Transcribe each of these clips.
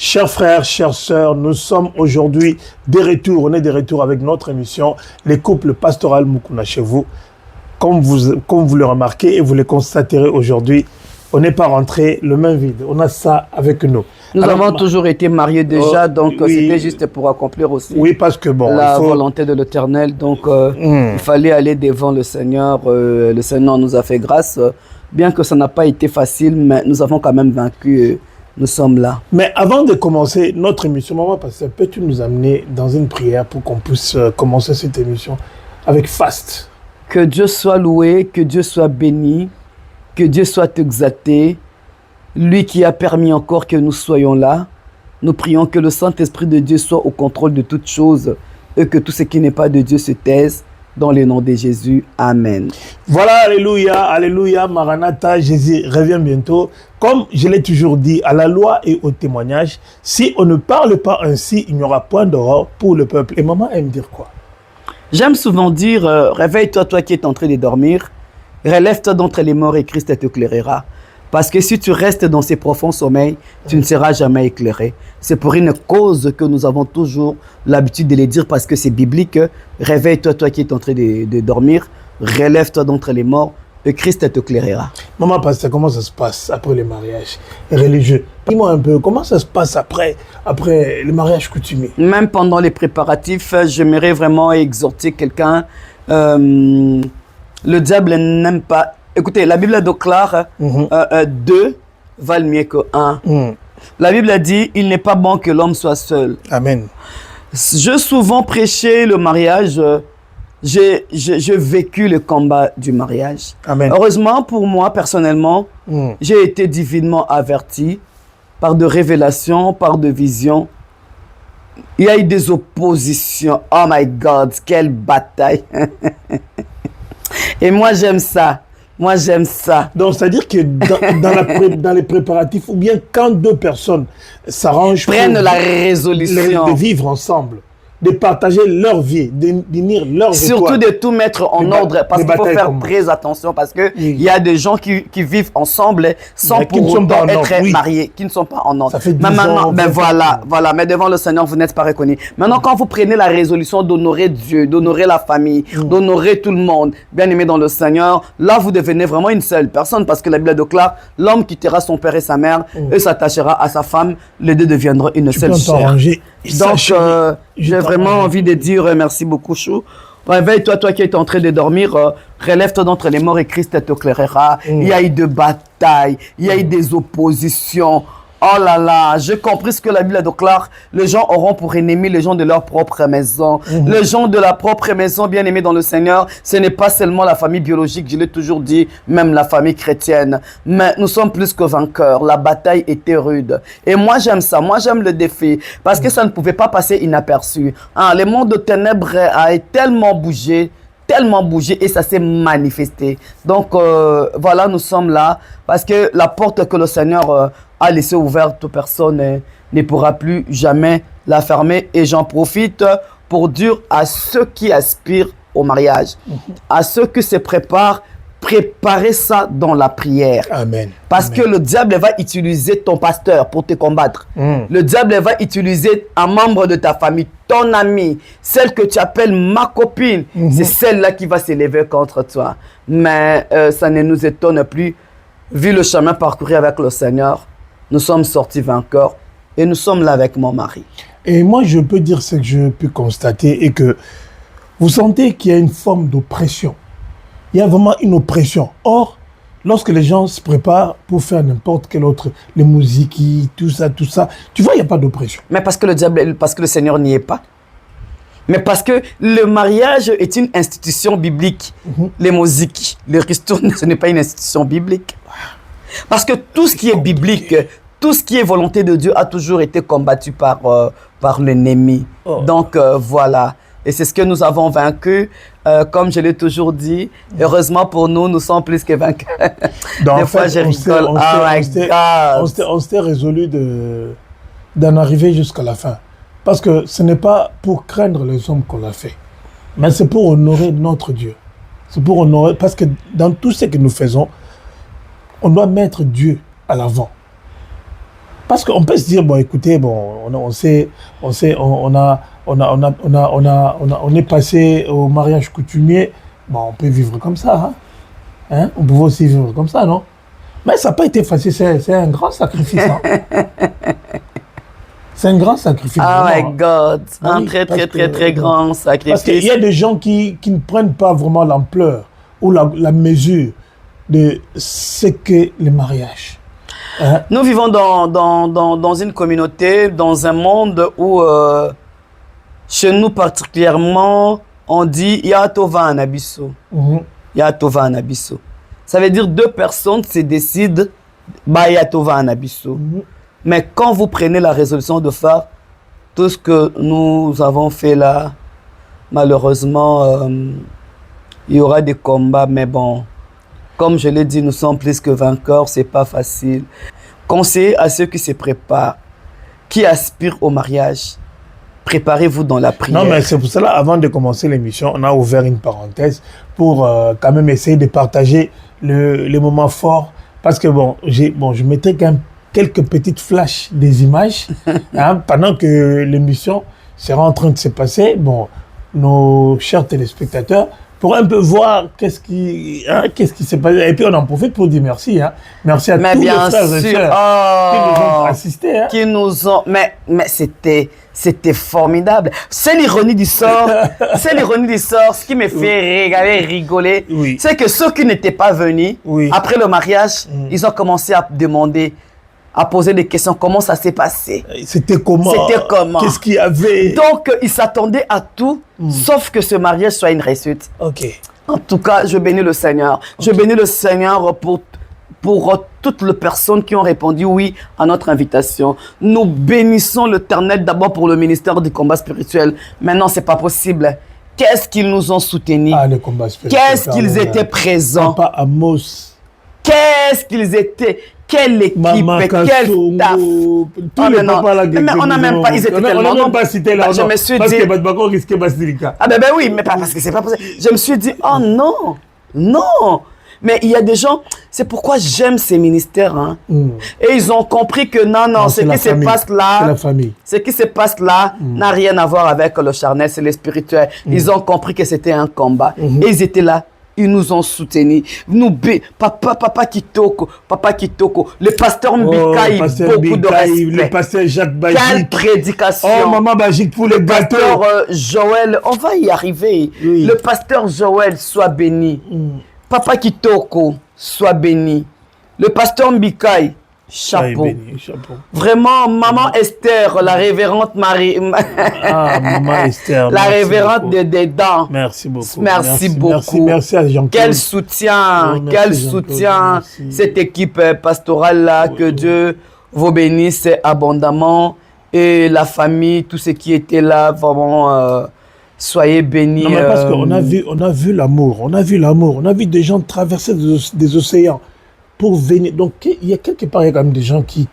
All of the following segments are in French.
Chers frères, chères sœurs, nous sommes aujourd'hui de retour. On est de retour avec notre émission Les couples pastoraux Mukuna chez vous. Comme vous le remarquez et vous le constaterez aujourd'hui, on n'est pas rentré le main vide. On a ça avec nous. Nous avons toujours été mariés déjà, donc oui, c'était juste pour accomplir aussi parce que la volonté de l'Éternel. Donc il fallait aller devant le Seigneur. Le Seigneur nous a fait grâce. Bien que ça n'a pas été facile, mais nous avons quand même vaincu. Nous sommes là. Mais avant de commencer notre émission, maman pasteur, peux-tu nous amener dans une prière pour qu'on puisse commencer cette émission avec faste? Que Dieu soit loué, que Dieu soit béni, que Dieu soit exalté. Lui qui a permis encore que nous soyons là. Nous prions que le Saint-Esprit de Dieu soit au contrôle de toutes choses et que tout ce qui n'est pas de Dieu se taise. Dans le nom de Jésus, Amen. Voilà, alléluia, alléluia, Maranatha, Jésus revient bientôt. Comme je l'ai toujours dit, à la loi et au témoignage, si on ne parle pas ainsi, il n'y aura point d'aurore pour le peuple. Et maman aime dire quoi? J'aime souvent dire, réveille-toi, toi qui es en train de dormir, relève-toi d'entre les morts et Christ t'éclairera. Parce que si tu restes dans ces profonds sommeils, tu ne seras jamais éclairé. C'est pour une cause que nous avons toujours l'habitude de les dire, parce que c'est biblique. Réveille-toi, toi qui es en train de dormir, relève-toi d'entre les morts, et Christ t'éclairera. Maman pasteur, comment ça se passe après le mariage religieux? Dis-moi un peu, comment ça se passe après le mariage coutumier? Même pendant les préparatifs, j'aimerais vraiment exhorter quelqu'un. Le diable n'aime pas... Écoutez, la Bible déclare 2 valent mieux que 1. La Bible a dit, il n'est pas bon que l'homme soit seul. Amen. J'ai souvent prêché le mariage. J'ai vécu le combat du mariage. Amen. Heureusement pour moi, personnellement, j'ai été divinement averti par de révélations, par de visions. Il y a eu des oppositions. Oh my God, quelle bataille. Et moi, j'aime ça. Moi, j'aime ça. Donc, c'est-à-dire que dans les préparatifs, ou bien quand deux personnes s'arrangent, prennent la résolution de vivre ensemble, de partager leur vie, d'unir leurs surtout de tout mettre en ordre, parce qu'il faut faire très attention, parce que il y a des gens qui vivent ensemble sans pour autant être mariés, qui ne sont pas en ordre. Ça fait 10 mais maintenant, ans, voilà, mais devant le Seigneur, vous n'êtes pas reconnu. Maintenant, quand vous prenez la résolution d'honorer Dieu, d'honorer la famille, d'honorer tout le monde, bien aimé dans le Seigneur, là, vous devenez vraiment une seule personne, parce que la Bible déclare, l'homme quittera son père et sa mère et s'attachera à sa femme, les deux deviendront une seule chair. Donc, j'ai vraiment envie de dire merci beaucoup, Chou. Réveille-toi, toi qui es en train de dormir, relève-toi d'entre les morts et Christ t'éclairera. Il y a eu des batailles, il y a eu des oppositions. Oh là là, j'ai compris ce que la Bible déclare. Les gens auront pour ennemis les gens de leur propre maison. Les gens de la propre maison, bien aimés dans le Seigneur, ce n'est pas seulement la famille biologique, je l'ai toujours dit, même la famille chrétienne. Mais nous sommes plus que vainqueurs. La bataille était rude. Et moi, j'aime ça. Moi, j'aime le défi. Parce que ça ne pouvait pas passer inaperçu. Le monde de ténèbres a tellement bougé et ça s'est manifesté. Donc voilà, nous sommes là parce que la porte que le Seigneur a laissée ouverte, personne ne pourra plus jamais la fermer. Et j'en profite pour dire à ceux qui aspirent au mariage, à ceux qui se préparent, préparez ça dans la prière. Amen. Parce que le diable va utiliser ton pasteur pour te combattre. Le diable va utiliser un membre de ta famille, ton ami, celle que tu appelles ma copine. C'est celle-là qui va s'élever contre toi. Mais ça ne nous étonne plus. Vu le chemin parcouru avec le Seigneur, nous sommes sortis vainqueurs et nous sommes là avec mon mari. Et moi, je peux dire ce que je peux constater et que vous sentez qu'il y a une forme d'oppression. Il y a vraiment une oppression. Or, lorsque les gens se préparent pour faire n'importe quel autre, les musiques, tout ça, tu vois, il n'y a pas d'oppression. Mais parce que le Seigneur n'y est pas. Mais parce que le mariage est une institution biblique. Les musiques, les ristournes, ce n'est pas une institution biblique. Parce que tout ce qui est biblique, tout ce qui est volonté de Dieu a toujours été combattu par l'ennemi. Donc voilà. Et c'est ce que nous avons vaincu. Comme je l'ai toujours dit, heureusement pour nous, nous sommes plus que vainqueurs. Des fois, je rigole. On s'était résolu d'en arriver jusqu'à la fin. Parce que ce n'est pas pour craindre les hommes qu'on l'a fait, mais c'est pour honorer notre Dieu. C'est pour honorer, parce que dans tout ce que nous faisons, on doit mettre Dieu à l'avant. Parce qu'on peut se dire, bon, écoutez, bon, on est passé au mariage coutumier, bon, on peut vivre comme ça, hein? Hein? On pouvait aussi vivre comme ça, non? Mais ça n'a pas été facile, c'est un grand sacrifice, hein? C'est un grand sacrifice. Oh vraiment, my God, hein? un Oui, très grand sacrifice. Parce qu'il y a des gens qui ne prennent pas vraiment l'ampleur ou la mesure de ce qu'est le mariage. Hein? Nous vivons dans une communauté, dans un monde où, chez nous particulièrement, on dit « Yatova Anabiso ». Yatova Anabiso. Ça veut dire 2 personnes se décident « Yatova Anabiso ». Mais quand vous prenez la résolution de faire tout ce que nous avons fait là, malheureusement, il y aura des combats, mais bon, comme je l'ai dit, nous sommes plus que vainqueurs, c'est pas facile. Conseillez à ceux qui se préparent, qui aspirent au mariage, préparez-vous dans la prière. Non, mais c'est pour cela, avant de commencer l'émission, on a ouvert une parenthèse pour quand même essayer de partager les moments forts. Parce que bon, je mettrai quand même quelques petites flashs des images hein, pendant que l'émission sera en train de se passer. Bon, nos chers téléspectateurs pour un peu voir qu'est-ce qui s'est passé. Et puis on en profite pour dire merci. Hein. Merci à tous les frères et sœurs qui nous ont assistés. Hein. Qui nous ont... Mais c'était formidable. C'est l'ironie du sort. C'est l'ironie du sort. Ce qui me fait rigoler, oui. C'est que ceux qui n'étaient pas venus, oui. Après le mariage, ils ont commencé à demander, à poser des questions. Comment ça s'est passé? C'était comment? Qu'est-ce qu'il y avait? Donc, ils s'attendaient à tout, sauf que ce mariage soit une réussite. Ok. En tout cas, je bénis le Seigneur. Okay. Je bénis le Seigneur pour toutes les personnes qui ont répondu oui à notre invitation. Nous bénissons l'Éternel d'abord pour le ministère du combat spirituel. Maintenant, ce n'est pas possible. Qu'est-ce qu'ils nous ont soutenus? Ah, le combat spirituel. Qu'est-ce qu'ils étaient présents? Papa Amos. Qu'est-ce qu'ils étaient? Quelle équipe, quel taf. Tous les papas là. Mais on n'a même pas, ils étaient tellement... On n'a même pas cité là. Je me suis dit... Parce que Badbako risquait Basilica. Ah ben oui, mais pas parce que c'est pas possible. Je me suis dit, oh non, non. Mais il y a des gens, c'est pourquoi j'aime ces ministères. Hein. Et ils ont compris que non, ce qui se passe là, c'est la famille. Ce qui se passe là n'a rien à voir avec le charnel, c'est le spirituel. Ils ont compris que c'était un combat. Et ils étaient là. Ils nous ont soutenus. Papa Kitoko, le pasteur Mbikaï, beaucoup de respect. Le pasteur Jacques Bagic. Quelle prédication. Oh, maman Bagic pour les gâteaux. Le pasteur Joël, on va y arriver. Oui. Le pasteur Joël, soit béni. Papa Kitoko, soit béni. Le pasteur Mbikaï, chapeau. Béni, chapeau. Vraiment, maman Esther, la révérende Marie. Maman Esther. La révérende des dents. Merci beaucoup. Merci beaucoup. Merci à Jean-Claude. Quel soutien, quel soutien. Cette équipe pastorale-là, que Dieu vous bénisse abondamment. Et la famille, tous ceux qui étaient là, vraiment, soyez bénis. Non, mais parce qu'on a vu l'amour, on a vu des gens traverser des océans. Pour venir. Donc, il y a quelque part, il y a quand même des gens qui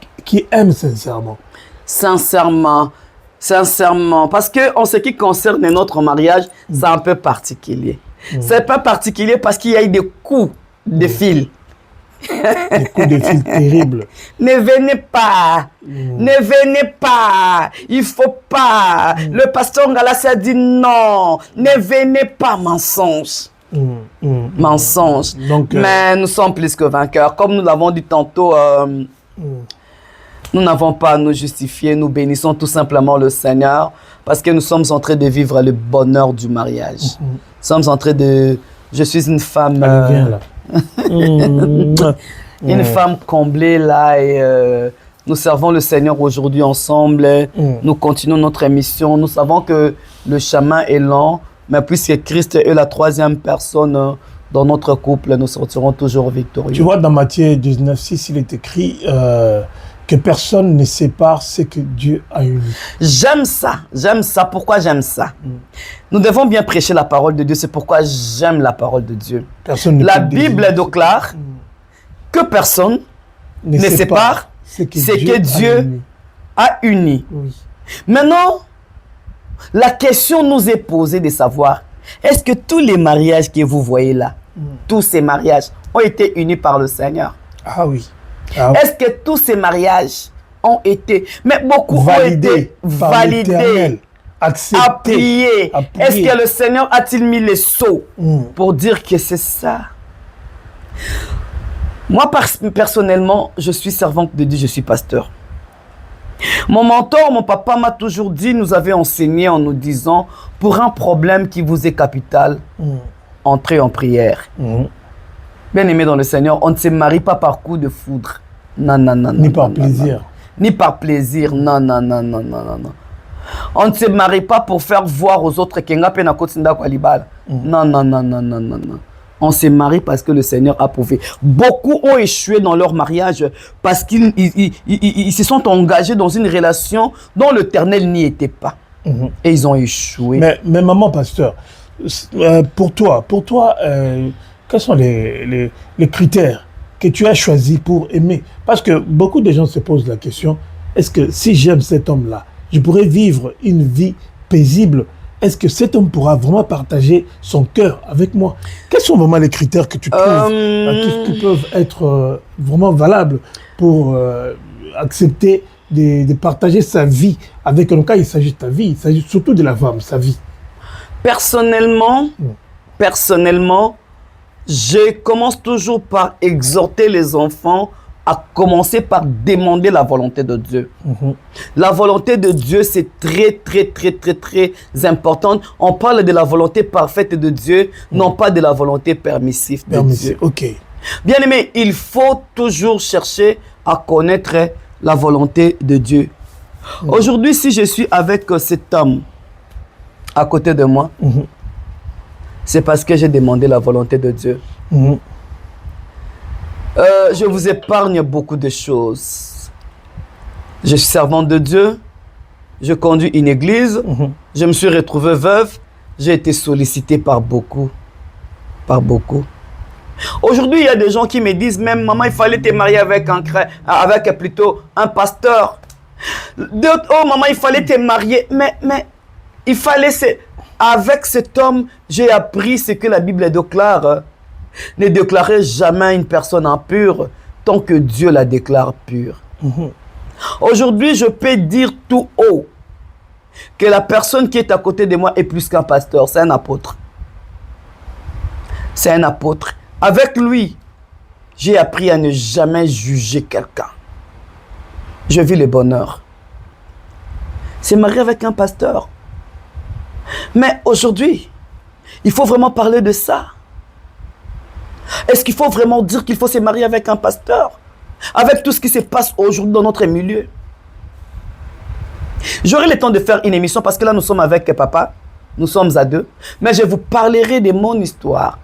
aiment sincèrement. Sincèrement. Parce que en ce qui concerne notre mariage, c'est un peu particulier. C'est pas particulier parce qu'il y a eu des coups de fil. Des coups de fil terribles. Ne venez pas. Ne venez pas. Il faut pas. Le pasteur Ngalassi a dit non. Ne venez pas, mensonge. Mensonge. Donc, mais nous sommes plus que vainqueurs. Comme nous l'avons dit tantôt, nous n'avons pas à nous justifier. Nous bénissons tout simplement le Seigneur parce que nous sommes en train de vivre le bonheur du mariage. Nous sommes en train de... Je suis une femme... viens là. Une femme comblée là et nous servons le Seigneur aujourd'hui ensemble. Nous continuons notre émission. Nous savons que le chemin est long. Mais puisque Christ est la troisième personne dans notre couple, nous sortirons toujours victorieux. Tu vois, dans Matthieu 19,6, il est écrit que personne ne sépare ce que Dieu a uni. J'aime ça. Pourquoi j'aime ça? Nous devons bien prêcher la parole de Dieu. C'est pourquoi j'aime la parole de Dieu. La Bible déclare que personne ne sépare ce que Dieu a uni. Oui. Maintenant, la question nous est posée de savoir, est-ce que tous les mariages que vous voyez là, tous ces mariages ont été unis par le Seigneur? Ah oui. Est-ce que tous ces mariages ont été, mais beaucoup ont été validés, acceptés, appuyés. Est-ce que le Seigneur a-t-il mis les sceaux pour dire que c'est ça? Moi, personnellement, je suis servante de Dieu, je suis pasteur. Mon mentor, mon papa m'a toujours dit, nous avait enseigné en nous disant, pour un problème qui vous est capital, entrez en prière. Bien-aimé dans le Seigneur, on ne se marie pas par coup de foudre. Non, non, non. Ni par plaisir. Ni par plaisir. Non, non, non, non, non, non, non. On ne se marie pas pour faire voir aux autres qu'il y a un kotinda kwalibal. Non, non, non, non, non, non, non. On se marie parce que le Seigneur a prouvé. Beaucoup ont échoué dans leur mariage parce qu'ils se sont engagés dans une relation dont l'Éternel n'y était pas. Et ils ont échoué. Mais maman pasteur, pour toi, quels sont les critères que tu as choisis pour aimer? Parce que beaucoup de gens se posent la question, est-ce que si j'aime cet homme-là, je pourrais vivre une vie paisible? Est-ce que cet homme pourra vraiment partager son cœur avec moi? Quels sont vraiment les critères que tu trouves qui peuvent être vraiment valables pour accepter de partager sa vie avec un cas? Il s'agit de ta vie, il s'agit surtout de la femme, sa vie. Personnellement, je commence toujours par exhorter les enfants à commencer par demander la volonté de Dieu. La volonté de Dieu, c'est très, très, très, très, très important. On parle de la volonté parfaite de Dieu, non pas de la volonté permissive de Dieu. Ok. Bien aimé, il faut toujours chercher à connaître la volonté de Dieu. Aujourd'hui, si je suis avec cet homme à côté de moi, c'est parce que j'ai demandé la volonté de Dieu. Je vous épargne beaucoup de choses. Je suis servante de Dieu, je conduis une église, je me suis retrouvé veuve, j'ai été sollicité par beaucoup. Aujourd'hui, il y a des gens qui me disent même, maman, il fallait te marier avec plutôt un pasteur. D'autres, oh maman, il fallait te marier, mais il fallait, avec cet homme, j'ai appris ce que la Bible déclare. Ne déclarez jamais une personne impure tant que Dieu la déclare pure. Aujourd'hui, je peux dire tout haut que la personne qui est à côté de moi est plus qu'un pasteur, c'est un apôtre. C'est un apôtre. Avec lui, j'ai appris à ne jamais juger quelqu'un. Je vis le bonheur. C'est marié avec un pasteur. Mais aujourd'hui, il faut vraiment parler de ça. Est-ce qu'il faut vraiment dire qu'il faut se marier avec un pasteur? Avec tout ce qui se passe aujourd'hui dans notre milieu. J'aurai le temps de faire une émission parce que là nous sommes avec papa. Nous sommes à deux. Mais je vous parlerai de mon histoire,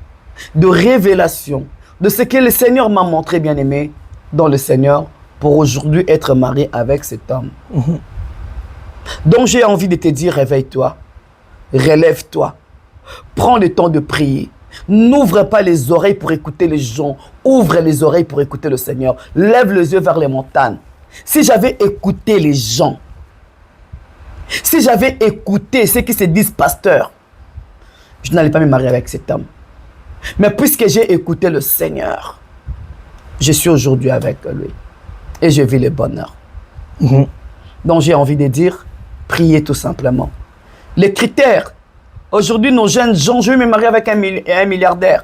de révélation, de ce que le Seigneur m'a montré, bien aimé, dans le Seigneur, pour aujourd'hui être marié avec cet homme. Donc j'ai envie de te dire, réveille-toi, relève-toi, prends le temps de prier. N'ouvre pas les oreilles pour écouter les gens. Ouvre les oreilles pour écouter le Seigneur. Lève les yeux vers les montagnes. Si j'avais écouté les gens, si j'avais écouté ceux qui se disent pasteurs, je n'allais pas me marier avec cet homme. Mais puisque j'ai écouté le Seigneur, je suis aujourd'hui avec lui. Et je vis le bonheur. Donc j'ai envie de dire, priez tout simplement. Les critères. Aujourd'hui, nos jeunes gens, je vais me marier avec un milliardaire.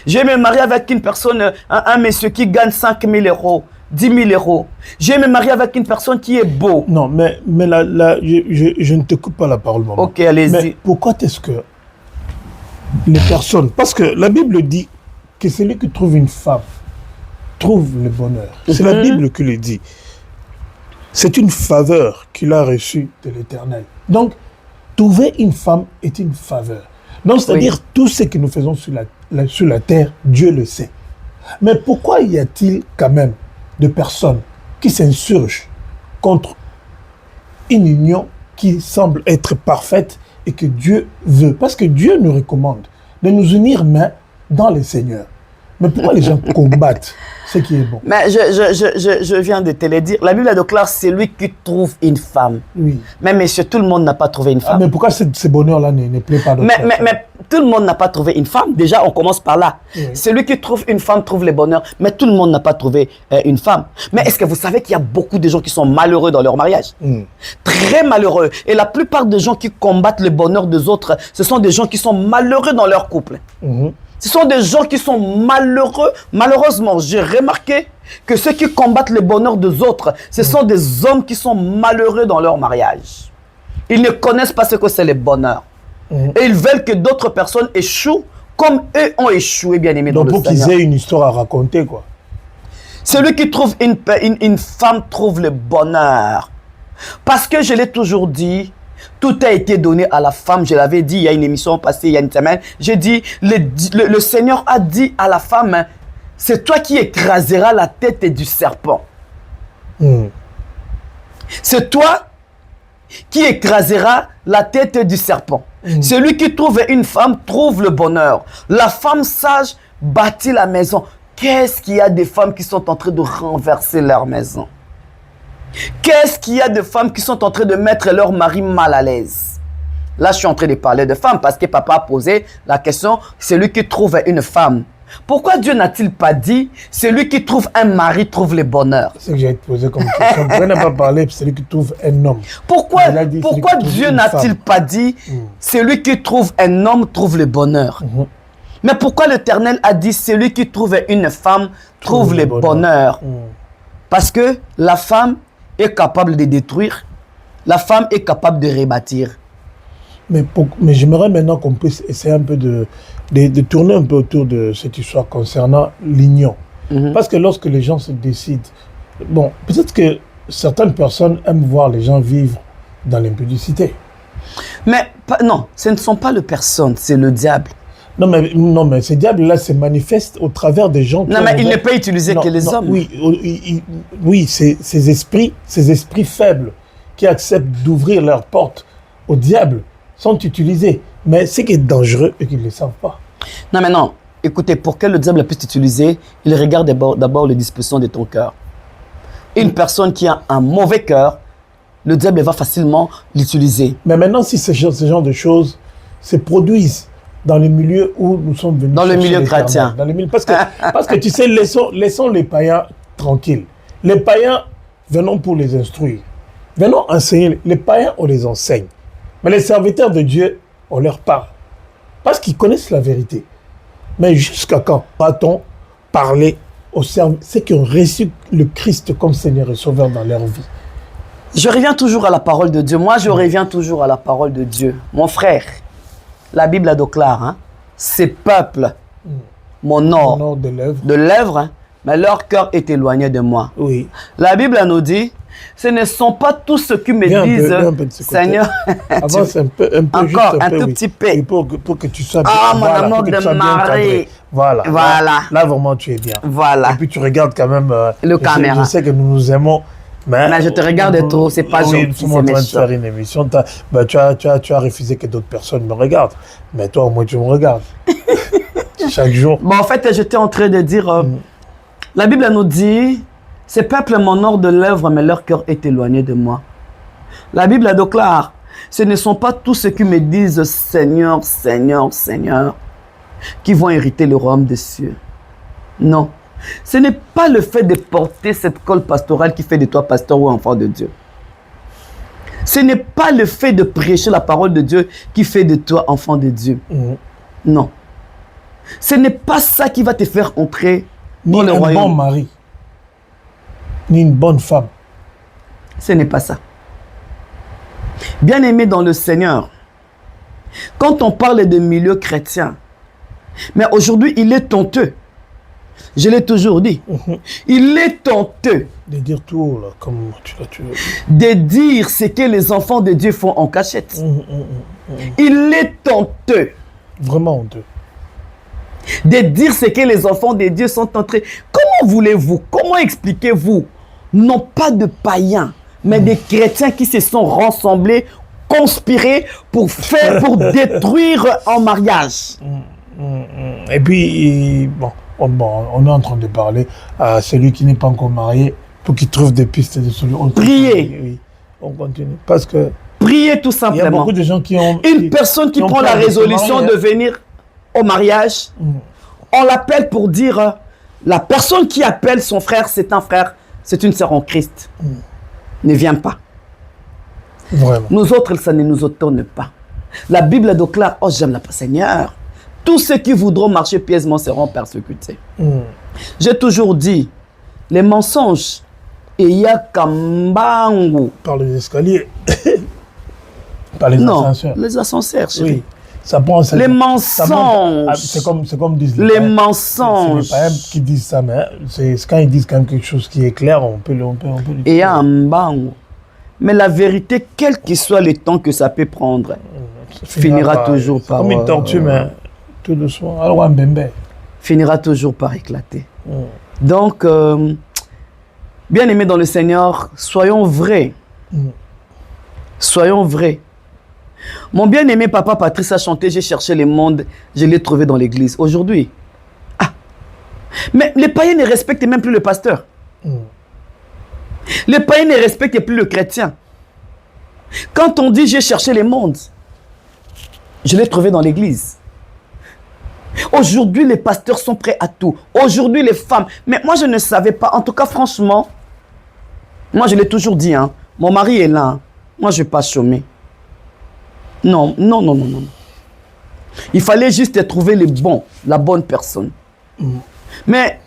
Je vais me marier avec une personne, un monsieur qui gagne 5 000 euros, 10 000 euros. Je vais me marier avec une personne qui est beau. Non, mais là je ne te coupe pas la parole, maman. Ok, allez-y. Mais pourquoi est-ce que les personnes... Parce que la Bible dit que celui qui trouve une femme trouve le bonheur. C'est la Bible qui le dit. C'est une faveur qu'il a reçue de l'Éternel. Donc, trouver une femme est une faveur. Donc, c'est-à-dire, tout ce que nous faisons sur la terre, Dieu le sait. Mais pourquoi y a-t-il quand même de personnes qui s'insurgent contre une union qui semble être parfaite et que Dieu veut? Parce que Dieu nous recommande de nous unir main dans le Seigneur. Mais pourquoi les gens combattent ce qui est bon. Mais je viens de te le dire. La Bible déclare, c'est lui qui trouve une femme. Oui. Mais monsieur, tout le monde n'a pas trouvé une femme. Mais pourquoi ce bonheur-là ne plaît pas d'autres personnes? Mais tout le monde n'a pas trouvé une femme. Déjà, on commence par là. Oui. Celui qui trouve une femme trouve le bonheur. Mais tout le monde n'a pas trouvé une femme. Mais est-ce que vous savez qu'il y a beaucoup de gens qui sont malheureux dans leur mariage? Très malheureux. Et la plupart des gens qui combattent le bonheur des autres, ce sont des gens qui sont malheureux dans leur couple. Ce sont des gens qui sont malheureux. Malheureusement, j'ai remarqué que ceux qui combattent le bonheur des autres, ce sont des hommes qui sont malheureux dans leur mariage. Ils ne connaissent pas ce que c'est le bonheur. Et ils veulent que d'autres personnes échouent comme eux ont échoué, bien aimé, dans le Seigneur. Donc, pour qu'ils aient une histoire à raconter, quoi. Celui qui trouve une femme trouve le bonheur. Parce que je l'ai toujours dit, tout a été donné à la femme. Je l'avais dit, il y a une émission passée, il y a une semaine. J'ai dit, le Seigneur a dit à la femme, c'est toi qui écraseras la tête du serpent. C'est toi qui écraseras la tête du serpent. Celui qui trouve une femme trouve le bonheur. La femme sage bâtit la maison. Qu'est-ce qu'il y a des femmes qui sont en train de renverser leur maison? Qu'est-ce qu'il y a de femmes qui sont en train de mettre leur mari mal à l'aise? Là, je suis en train de parler de femmes parce que papa a posé la question, celui qui trouve une femme. Pourquoi Dieu n'a-t-il pas dit, celui qui trouve un mari trouve le bonheur? C'est ce que j'ai posé comme question. Pourquoi n'a pas parlé de celui qui trouve un homme? Pourquoi Dieu n'a-t-il pas dit, celui qui trouve un homme trouve le bonheur? Mais pourquoi l'Éternel a dit, celui qui trouve une femme trouve le bonheur? Parce que la femme est capable de détruire, la femme est capable de rebâtir. Mais j'aimerais maintenant qu'on puisse essayer un peu de tourner un peu autour de cette histoire concernant l'union. Parce que lorsque les gens se décident, bon, peut-être que certaines personnes aiment voir les gens vivre dans l'impudicité. Mais non, ce ne sont pas les personnes, c'est le diable. Non, mais ce diable-là se manifeste au travers des gens. Non, mais il ne peut utiliser que les hommes. Oui, ces esprits faibles qui acceptent d'ouvrir leurs portes au diable sont utilisés. Mais ce qui est dangereux et qu'ils ne le savent pas. Non, mais non. Écoutez, pour que le diable puisse t'utiliser, il regarde d'abord les dispositions de ton cœur. Une personne qui a un mauvais cœur, le diable va facilement l'utiliser. Mais maintenant, si ce genre de choses se produisent dans les milieux où nous sommes venus. Dans le milieu chrétien. Dans les milieux, parce que tu sais, laissons les païens tranquilles. Les païens, venons pour les instruire. Venons enseigner. Les païens, on les enseigne. Mais les serviteurs de Dieu, on leur parle. Parce qu'ils connaissent la vérité. Mais jusqu'à quand va-t-on parler aux ceux qui ont reçu le Christ comme Seigneur et Sauveur dans leur vie? Je reviens toujours à la parole de Dieu. Moi, je reviens toujours à la parole de Dieu. Mon frère, la Bible a déclaré, hein, ces peuples, mon or de lèvres, hein, mais leur cœur est éloigné de moi. Oui. La Bible nous dit, ce ne sont pas tous ceux qui me disent, Seigneur, avance un peu, encore juste un tout petit peu. Pour que tu sois bien. Ah, mon amour de Marie. Voilà. Là, vraiment, tu es bien. Voilà. Et puis, tu regardes quand même. Le caméra. Je sais que nous nous aimons. Mais je te regarde trop, c'est pas gentil. Nous sommes en train de faire une émission. Tu as refusé que d'autres personnes me regardent. Mais toi, au moins, tu me regardes. Chaque jour. Bon, en fait, j'étais en train de dire, la Bible nous dit, ces peuples m'honorent de lèvres, mais leur cœur est éloigné de moi. La Bible déclare, ce ne sont pas tous ceux qui me disent Seigneur, Seigneur, Seigneur, qui vont hériter le royaume des cieux. Non. Ce n'est pas le fait de porter cette colle pastorale qui fait de toi pasteur ou enfant de Dieu. Ce n'est pas le fait de prêcher la parole de Dieu qui fait de toi enfant de Dieu. Non. Ce n'est pas ça qui va te faire entrer dans le royaume. Ni un bon mari, ni une bonne femme. Ce n'est pas ça. Bien-aimé dans le Seigneur, quand on parle de milieu chrétien, mais aujourd'hui, il est honteux. Je l'ai toujours dit. Il est honteux de dire tout haut, là, comme tu l'as tué. De dire ce que les enfants de Dieu font en cachette. Il est honteux. Vraiment honteux. De dire ce que les enfants de Dieu sont en train. Comment voulez-vous, comment expliquez-vous, non pas de païens, mais des chrétiens qui se sont rassemblés, conspirés pour détruire un mariage. Et puis, bon, on est en train de parler à celui qui n'est pas encore marié pour qu'il trouve des pistes de solutions. Priez. Oui, on continue. Parce que Priez tout il y a simplement. beaucoup de gens qui ont... Une personne qui ont prend peur la de se résolution marier, de venir au mariage, on l'appelle pour dire la personne qui appelle son frère, c'est un frère, c'est une sœur en Christ. Ne viens pas. Vraiment. Nous autres, ça ne nous étonne pas. La Bible déclare, oh j'aime la Seigneur. Tous ceux qui voudront marcher pieusement seront persécutés. J'ai toujours dit, les mensonges, il y a Kambangu. Par les escaliers. Par les Non, ascenseurs. les ascenseurs, chérie. Oui. Ça prend, ça, Les ça mensonges. monte. C'est comme disent Les païens. mensonges. C'est les païens qui disent ça, mais c'est quand ils disent quand même quelque chose qui est clair, on peut le Et il y a un bango. Mais la vérité, quel que soit le temps que ça peut prendre, finira toujours par... Comme une tortue, mais tout doucement. Alors, un bébé. Finira toujours par éclater. Donc, bien aimés dans le Seigneur, soyons vrais. Soyons vrais. Mon bien-aimé papa Patrice a chanté « J'ai cherché le monde, je l'ai trouvé dans l'église ». Aujourd'hui, mais les païens ne respectent même plus le pasteur. Les païens ne respectent plus le chrétien. Quand on dit « J'ai cherché le monde », je l'ai trouvé dans l'église. Aujourd'hui, les pasteurs sont prêts à tout. Aujourd'hui, les femmes. Mais moi, je ne savais pas. En tout cas, franchement, moi, je l'ai toujours dit. Hein, mon mari est là. Hein. Moi, je ne vais pas chômer. Non. Il fallait juste trouver le bon, la bonne personne. Mais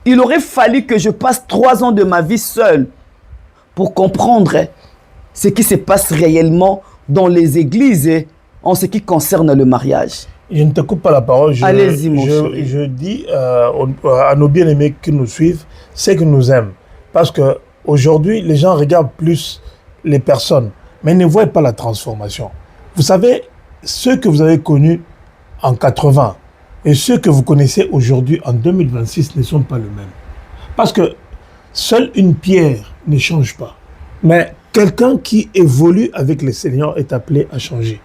il aurait fallu que je passe 3 ans de ma vie seule pour comprendre ce qui se passe réellement dans les églises en ce qui concerne le mariage. Je ne te coupe pas la parole. Allez-y, mon chéri. Je dis à nos bien-aimés qui nous suivent, c'est qu'ils nous aiment. Parce qu'aujourd'hui, les gens regardent plus les personnes, mais ils ne voient pas la transformation. Vous savez, ceux que vous avez connus en 80 et ceux que vous connaissez aujourd'hui en 2026 ne sont pas le même. Parce que seule une pierre ne change pas. Mais quelqu'un qui évolue avec le Seigneur est appelé à changer.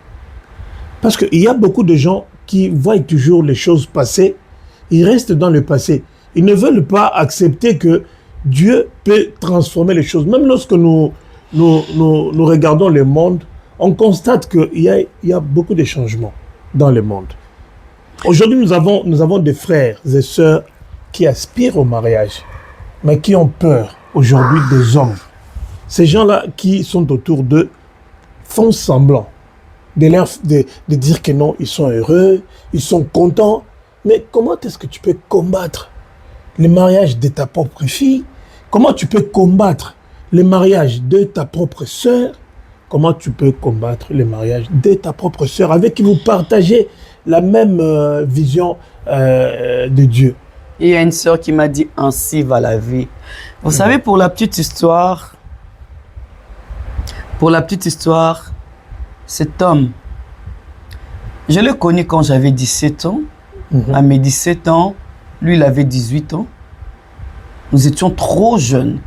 Parce qu'il y a beaucoup de gens qui voient toujours les choses passer, ils restent dans le passé. Ils ne veulent pas accepter que Dieu peut transformer les choses. Même lorsque nous regardons le monde, on constate qu'il y a beaucoup de changements dans le monde. Aujourd'hui, nous avons des frères et sœurs qui aspirent au mariage, mais qui ont peur aujourd'hui des hommes. Ces gens-là qui sont autour d'eux font semblant de dire que non, ils sont heureux, ils sont contents. Mais comment est-ce que tu peux combattre le mariage de ta propre fille? Comment tu peux combattre le mariage de ta propre sœur? Comment tu peux combattre le mariage de ta propre sœur avec qui vous partagez la même vision de Dieu? Il y a une sœur qui m'a dit « Ainsi va la vie ». Vous savez, pour la petite histoire, cet homme, je l'ai connu quand j'avais 17 ans. À mes 17 ans, lui, il avait 18 ans. Nous étions trop jeunes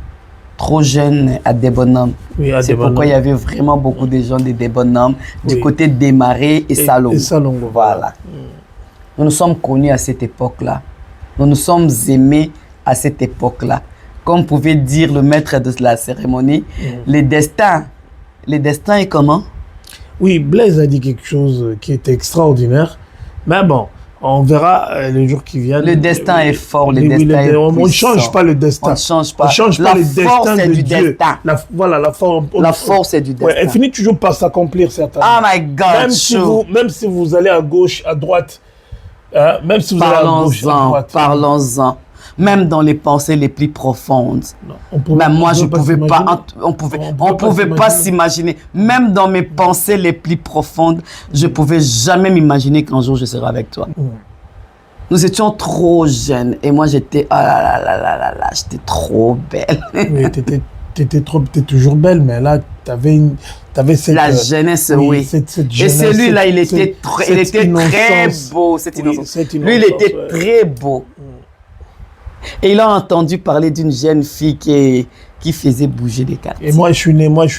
à des bonhommes. Oui, c'est pourquoi il y avait vraiment beaucoup de gens, des bonhommes, du côté des Marais et Salongo. Et Salongo. Voilà. Nous nous sommes connus à cette époque-là. Nous nous sommes aimés à cette époque-là. Comme pouvait dire le maître de la cérémonie, le destin est comment? Oui, Blaise a dit quelque chose qui est extraordinaire. Mais bon, on verra les jours qui viennent. Le destin est fort, le destin est puissant. On ne change pas le destin. On ne change pas. On change pas le destin de Dieu. Voilà, la force est du destin. Elle finit toujours par s'accomplir certainement. Oh my God. Même si vous allez à gauche, à droite, même si vous allez à gauche, à droite. Parlons-en. Même dans les pensées les plus profondes. Moi, je ne pouvais pas. On pouvait pas s'imaginer. Même dans mes pensées les plus profondes, je ne pouvais jamais m'imaginer qu'un jour je serai avec toi. Nous étions trop jeunes. Et moi, j'étais. Ah là là, j'étais trop belle. Oui, t'étais toujours belle, mais là, t'avais cette... La jeunesse, oui. Cette jeunesse, et celui-là, il était très beau. Cette innocence. Lui, il était très beau. Et il a entendu parler d'une jeune fille qui faisait bouger les quartiers. Et moi, je suis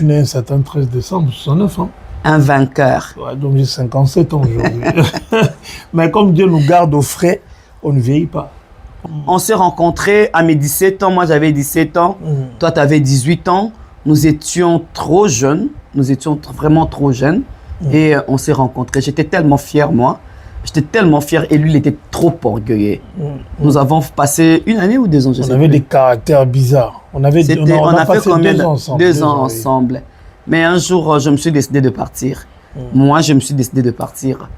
né un certain 13 décembre 69 ans. Un vainqueur. Ouais, donc j'ai 57 ans aujourd'hui. Mais comme Dieu nous garde au frais, on ne vieillit pas. On s'est rencontrés à mes 17 ans. Moi, j'avais 17 ans. Toi, tu avais 18 ans. Nous étions trop jeunes. Nous étions vraiment trop jeunes. Et on s'est rencontrés. J'étais tellement fier, moi. J'étais tellement fier. Et lui, il était trop orgueilleux. Nous avons passé 1 année ou 2 ans, je sais On avait plus. des caractères bizarres. On a fait passé combien 2 ans ensemble. 2 ans ensemble. Mais un jour, je me suis décidé de partir. Moi, je me suis décidé de partir.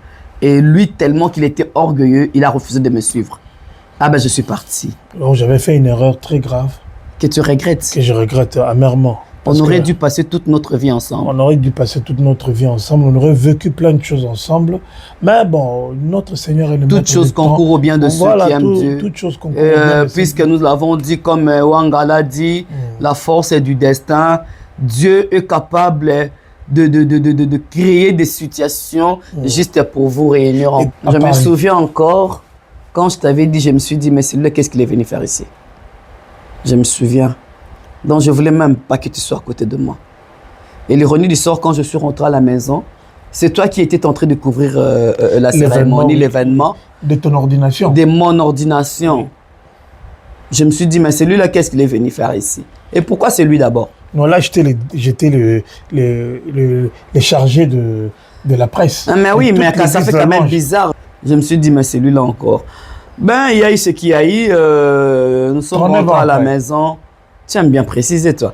Et lui, tellement qu'il était orgueilleux, il a refusé de me suivre. Ah ben, je suis parti. Donc, j'avais fait une erreur très grave. Que tu regrettes. Que je regrette amèrement. On aurait dû passer toute notre vie ensemble. On aurait dû passer toute notre vie ensemble. On aurait vécu plein de choses ensemble. Mais bon, notre Seigneur est le maître Toutes choses concourent au bien de ceux qui aiment Dieu. Toutes choses concourent au bien de puisque nous l'avons dit, comme Wanga l'a dit, la force est du destin. Dieu est capable de créer des situations juste pour vous réunir. Je me souviens encore, quand je t'avais dit, je me suis dit, mais celui-là, qu'est-ce qu'il est venu faire ici? Je me souviens. Donc, je ne voulais même pas que tu sois à côté de moi. Et l'ironie du sort, quand je suis rentré à la maison, c'est toi qui étais en train de couvrir la cérémonie, l'événement. De ton ordination. De mon ordination. Je me suis dit, mais celui-là, qu'est-ce qu'il est venu faire ici? Et pourquoi c'est lui d'abord? Non, là, j'étais le chargé de la presse. Ah, mais oui, mais ça fait quand même bizarre. Je me suis dit, mais c'est lui-là encore. Ben, il y a eu ce qu'il y a eu. Nous sommes rentrés à la maison. Tu aimes bien préciser, toi.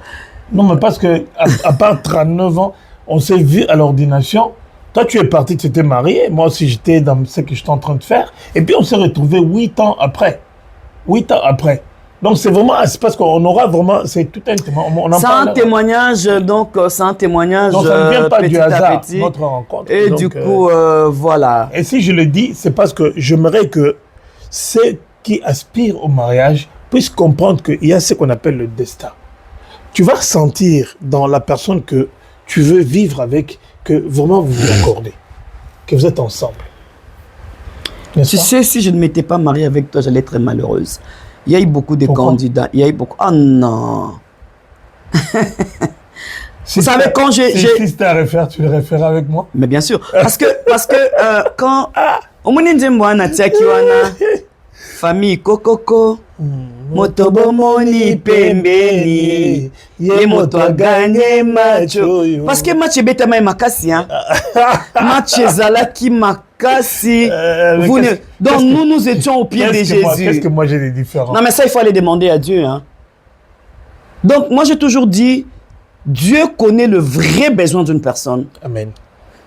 Non, mais parce que à part 39 ans, on s'est vu à l'ordination. Toi, tu es parti, tu étais marié. Moi aussi, j'étais dans ce que j'étais en train de faire. Et puis, on s'est retrouvés 8 ans après. 8 ans après. Donc, c'est vraiment, c'est parce qu'on aura vraiment, c'est tout un témoignage. C'est un témoignage, donc, c'est un témoignage. Donc, ça ne vient pas du hasard, petit. notre rencontre. Et donc, du coup, voilà. Et si je le dis, c'est parce que j'aimerais que ceux qui aspirent au mariage puissent comprendre qu'il y a ce qu'on appelle le destin. Tu vas sentir dans la personne que tu veux vivre avec, que vraiment vous vous accordez, que vous êtes ensemble. Tu sais, si je ne m'étais pas mariée avec toi, j'allais être très malheureuse. Il y a eu beaucoup de candidats. Il y a eu beaucoup. Oh non! Si vous savez, quand j'ai. Si c'était à refaire, tu le referais avec moi? Mais bien sûr. Parce que quand. Au moins, famille Kokoko. Motobo moni pembeni. Ye moto a gagné match. Parce que match est bête, mais makasi. Match ezalaki makasi. Donc nous étions au pied de Jésus. Qu'est-ce que moi j'ai des différences? Non, mais ça, il faut aller demander à Dieu. Hein. Donc, moi, j'ai toujours dit, Dieu connaît le vrai besoin d'une personne. Amen.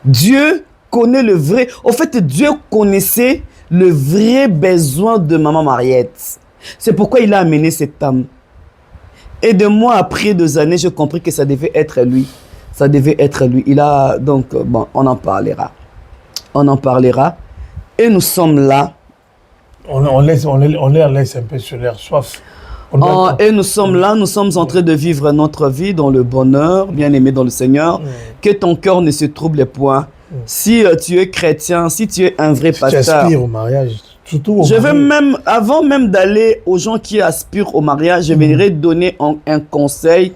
Dieu connaît le vrai. Au fait, Dieu connaissait le vrai besoin de maman Mariette. C'est pourquoi il a amené cette âme. Et de moi, après 2 années, j'ai compris que ça devait être lui. Ça devait être lui. Il a donc, bon, on en parlera. On en parlera. Et nous sommes là. On leur laisse un peu sur leur soif. Et nous sommes là, nous sommes en train de vivre notre vie dans le bonheur, bien aimé dans le Seigneur. Que ton cœur ne se trouble point. Si tu es chrétien, si tu es un vrai pasteur. Tu aspires au mariage. Surtout je veux même, avant même d'aller aux gens qui aspirent au mariage, je voudrais donner un conseil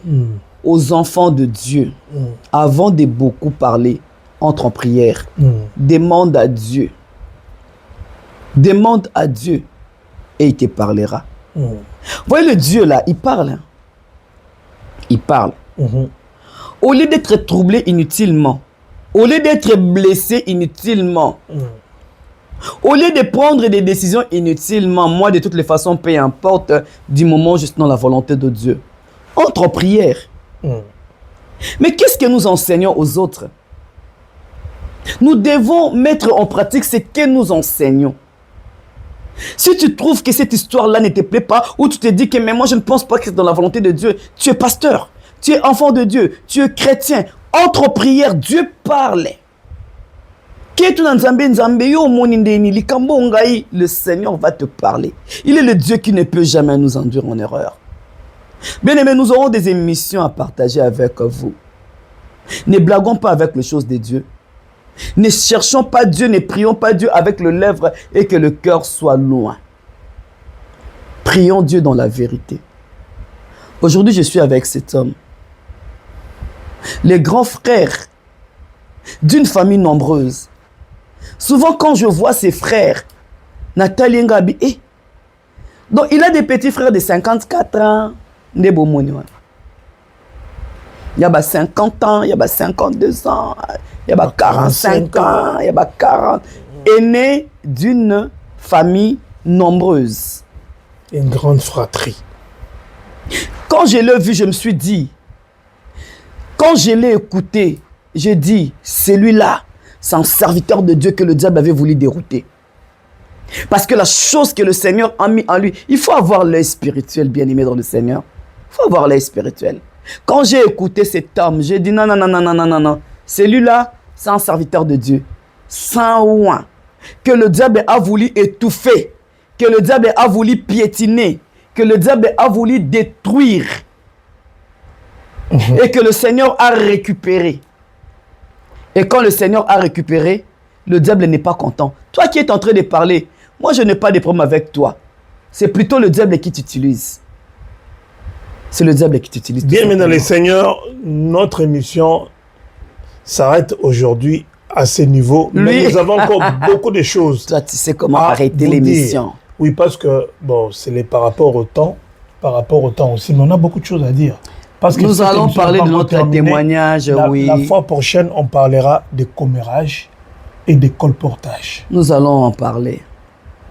aux enfants de Dieu. Avant de beaucoup parler, entre en prière. Demande à Dieu. Demande à Dieu et il te parlera. Vous voyez le Dieu là, il parle. Hein? Il parle. Au lieu d'être troublé inutilement, au lieu d'être blessé inutilement, au lieu de prendre des décisions inutilement, moi de toutes les façons, peu importe, du moment juste dans la volonté de Dieu. Entre en prière. Mais qu'est-ce que nous enseignons aux autres? Nous devons mettre en pratique ce que nous enseignons. Si tu trouves que cette histoire-là ne te plaît pas, ou tu te dis que mais moi je ne pense pas que c'est dans la volonté de Dieu, tu es pasteur, tu es enfant de Dieu, tu es chrétien, entre en prière, Dieu parle. Le Seigneur va te parler. Il est le Dieu qui ne peut jamais nous induire en erreur. Bien aimé, nous aurons des émissions à partager avec vous. Ne blaguons pas avec les choses de Dieu. Ne cherchons pas Dieu, ne prions pas Dieu avec le lèvre et que le cœur soit loin. Prions Dieu dans la vérité. Aujourd'hui, je suis avec cet homme. Les grands frères d'une famille nombreuse. Souvent, quand je vois ses frères, Nathalie Ngabi, Donc, il a des petits frères de 54 ans. Il y a 50 ans, il y a 52 ans, il y a 45 ans, il y a 40. Aîné d'une famille nombreuse. Une grande fratrie. Quand je l'ai vu, je me suis dit, quand je l'ai écouté, j'ai dit, celui-là, c'est un serviteur de Dieu que le diable avait voulu dérouter. Parce que la chose que le Seigneur a mis en lui, il faut avoir l'œil spirituel, bien-aimé dans le Seigneur. Il faut avoir l'œil spirituel. Quand j'ai écouté cet homme, j'ai dit non, non, non, non, non, non, non, non. Celui-là, c'est un serviteur de Dieu. Sans oin. Que le diable a voulu étouffer. Que le diable a voulu piétiner. Que le diable a voulu détruire. Et que le Seigneur a récupéré. Et quand le Seigneur a récupéré, le diable n'est pas content. Toi qui es en train de parler, moi je n'ai pas de problème avec toi. C'est plutôt le diable qui t'utilise. C'est le diable qui t'utilise. Bien, mais dans les seigneurs, notre émission s'arrête aujourd'hui à ce niveau. Mais nous avons encore beaucoup de choses. Toi, tu sais comment arrêter l'émission. Oui, parce que, bon, c'est par rapport au temps. Par rapport au temps aussi. Mais on a beaucoup de choses à dire. Parce que nous allons parler de notre témoignage, oui. La fois prochaine, on parlera de commérage et de colportage. Nous allons en parler.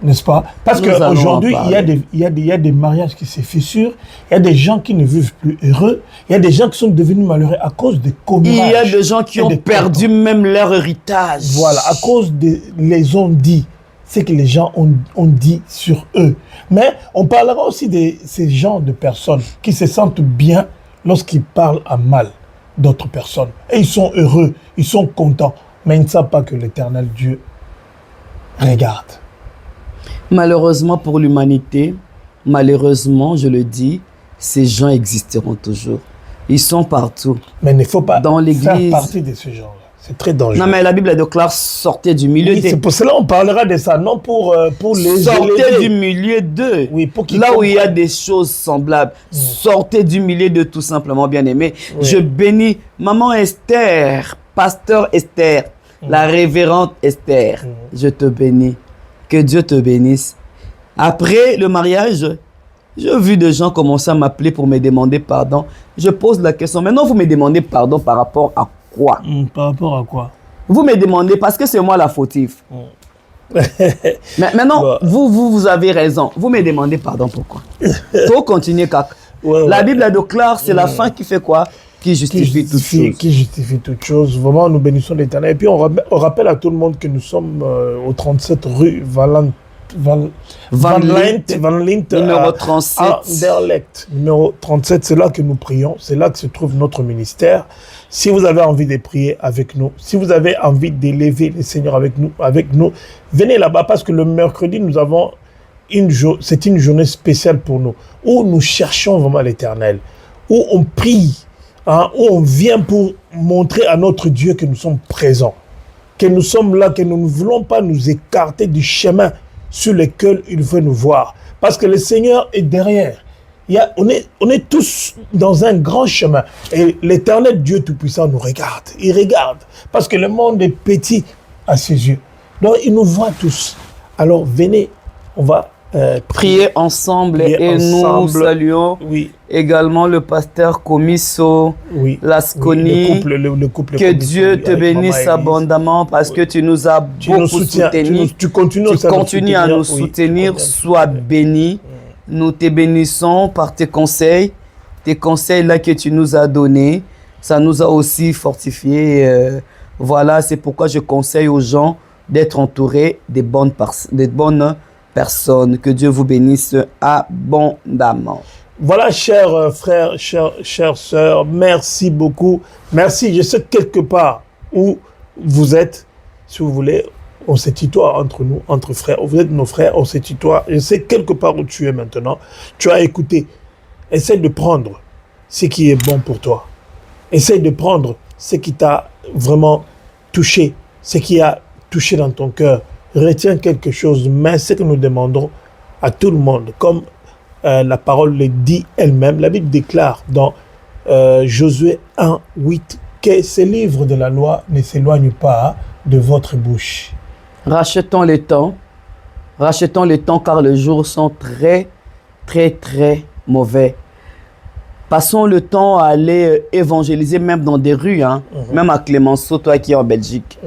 N'est-ce pas? Parce qu'aujourd'hui, il y a des mariages qui se fissurent, il y a des gens qui ne vivent plus heureux, il y a des gens qui sont devenus malheureux à cause des commérages. Il y a des gens qui ont perdu même leur héritage. Voilà, à cause les on-dit, c'est que les gens ont dit sur eux. Mais on parlera aussi de ces genres de personnes qui se sentent bien lorsqu'ils parlent à mal d'autres personnes. Et ils sont heureux, ils sont contents, mais ils ne savent pas que l'Éternel Dieu regarde. Malheureusement pour l'humanité, malheureusement, je le dis, ces gens existeront toujours. Ils sont partout. Mais il ne faut pas dans faire partie de ce genre-là. C'est très dangereux. Non, mais la Bible déclare sortez du milieu d'eux. C'est pour cela qu'on parlera de ça, non pour les sortez du milieu d'eux. Oui, pour qu'ils là où il y a des choses semblables, sortez du milieu d'eux tout simplement, bien-aimé. Oui. Je bénis Maman Esther, Pasteur Esther, la révérende Esther. Je te bénis. Que Dieu te bénisse. Après le mariage, j'ai vu des gens commencer à m'appeler pour me demander pardon. Je pose la question, maintenant vous me demandez pardon par rapport à quoi? Par rapport à quoi? Vous me demandez parce que c'est moi la fautive. Mais maintenant, vous avez raison. Vous me demandez pardon pourquoi? Faut continuer, Kak. La Bible déclare, c'est la fin qui fait quoi? Qui justifie toutes choses. Qui justifie toutes choses. Vraiment, nous bénissons l'Éternel. Et puis, on rappelle à tout le monde que nous sommes au 37 rue Van Lint, numéro 37. Anderlecht, numéro 37. C'est là que nous prions. C'est là que se trouve notre ministère. Si vous avez envie de prier avec nous, si vous avez envie d'élever le Seigneur avec nous, venez là-bas parce que le mercredi, nous avons c'est une journée spéciale pour nous, où nous cherchons vraiment l'Éternel, où on prie. Où on vient pour montrer à notre Dieu que nous sommes présents, que nous sommes là, que nous ne voulons pas nous écarter du chemin sur lequel il veut nous voir. Parce que le Seigneur est derrière. On est tous dans un grand chemin. Et l'Éternel Dieu Tout-Puissant nous regarde. Il regarde. Parce que le monde est petit à ses yeux. Donc il nous voit tous. Alors venez, on va prier ensemble et nous saluons également le pasteur Komiso, Lasconi, le couple que Dieu te bénisse abondamment parce que tu nous as beaucoup soutenus. Tu continues à nous soutenir, sois béni. Nous te bénissons par tes conseils là que tu nous as donnés. Ça nous a aussi fortifiés. Voilà, c'est pourquoi je conseille aux gens d'être entourés des bonnes personnes. Que Dieu vous bénisse abondamment. Voilà, chers frères, chères sœurs, merci beaucoup. Merci, je sais quelque part où vous êtes, si vous voulez, on se tutoie entre nous, entre frères. Vous êtes nos frères, on se tutoie. Je sais quelque part où tu es maintenant. Tu as écouté. Essaye de prendre ce qui est bon pour toi. Essaye de prendre ce qui t'a vraiment touché, ce qui a touché dans ton cœur. Retiens quelque chose, mais ce que nous demandons à tout le monde, comme la parole le dit elle-même, la Bible déclare dans Josué 1, 8, que ce livre de la loi ne s'éloigne pas de votre bouche. Rachetons les temps car les jours sont très très, très mauvais. Passons le temps à aller évangéliser même dans des rues, hein. Même à Clémenceau, toi qui es en Belgique.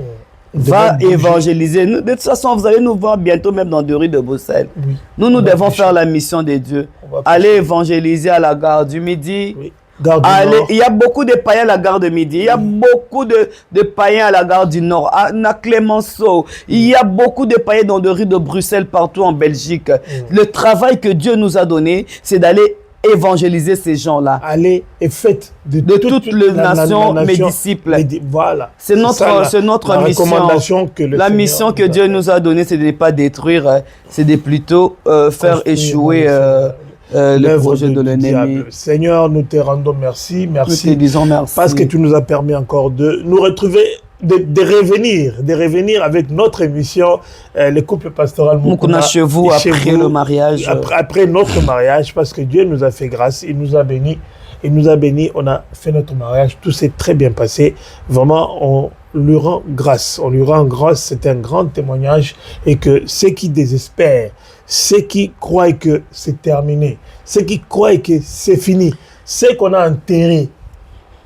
Va évangéliser. De toute façon, vous allez nous voir bientôt même dans des rues de Bruxelles. Oui. Nous devons faire la mission de Dieu. Aller évangéliser à la gare du Midi. Oui. Gare du Nord. Il y a beaucoup de païens à la gare de Midi. Il y a beaucoup de païens à la gare du Nord. À Clémenceau. Il y a beaucoup de païens dans des rues de Bruxelles, partout en Belgique. Le travail que Dieu nous a donné, c'est d'aller évangéliser ces gens-là. Allez et faites de toutes les nations mes disciples. Voilà. C'est notre mission. La mission que Dieu nous a donnée, c'est de ne pas détruire, c'est de plutôt faire échouer le projet de l'ennemi. Seigneur, nous te rendons merci. Merci. Nous te disons merci. Parce que tu nous as permis encore de nous retrouver, de revenir avec notre émission, le couple pastoral Mukuna chez vous après le mariage. Après notre mariage, parce que Dieu nous a fait grâce, il nous a bénis. On a fait notre mariage, tout s'est très bien passé. Vraiment, on lui rend grâce. C'est un grand témoignage. Et que ceux qui désespèrent, ceux qui croient que c'est terminé, ceux qui croient que c'est fini, ceux qu'on a enterrés,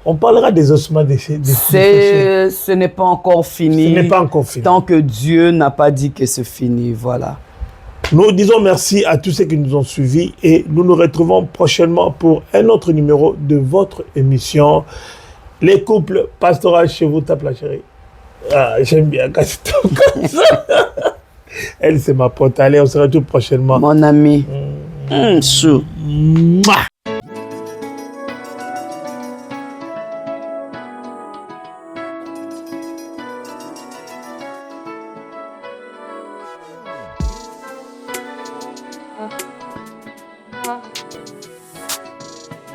on parlera des ossements ce n'est pas encore fini. Ce n'est pas encore fini. Tant que Dieu n'a pas dit que c'est fini, voilà. Nous disons merci à tous ceux qui nous ont suivis et nous nous retrouvons prochainement pour un autre numéro de votre émission. Les couples pastoraux chez vous, tape la chérie. Ah, j'aime bien quand c'est comme ça. Elle, c'est ma pote. Allez, on se retrouve prochainement. Mon ami. Chou.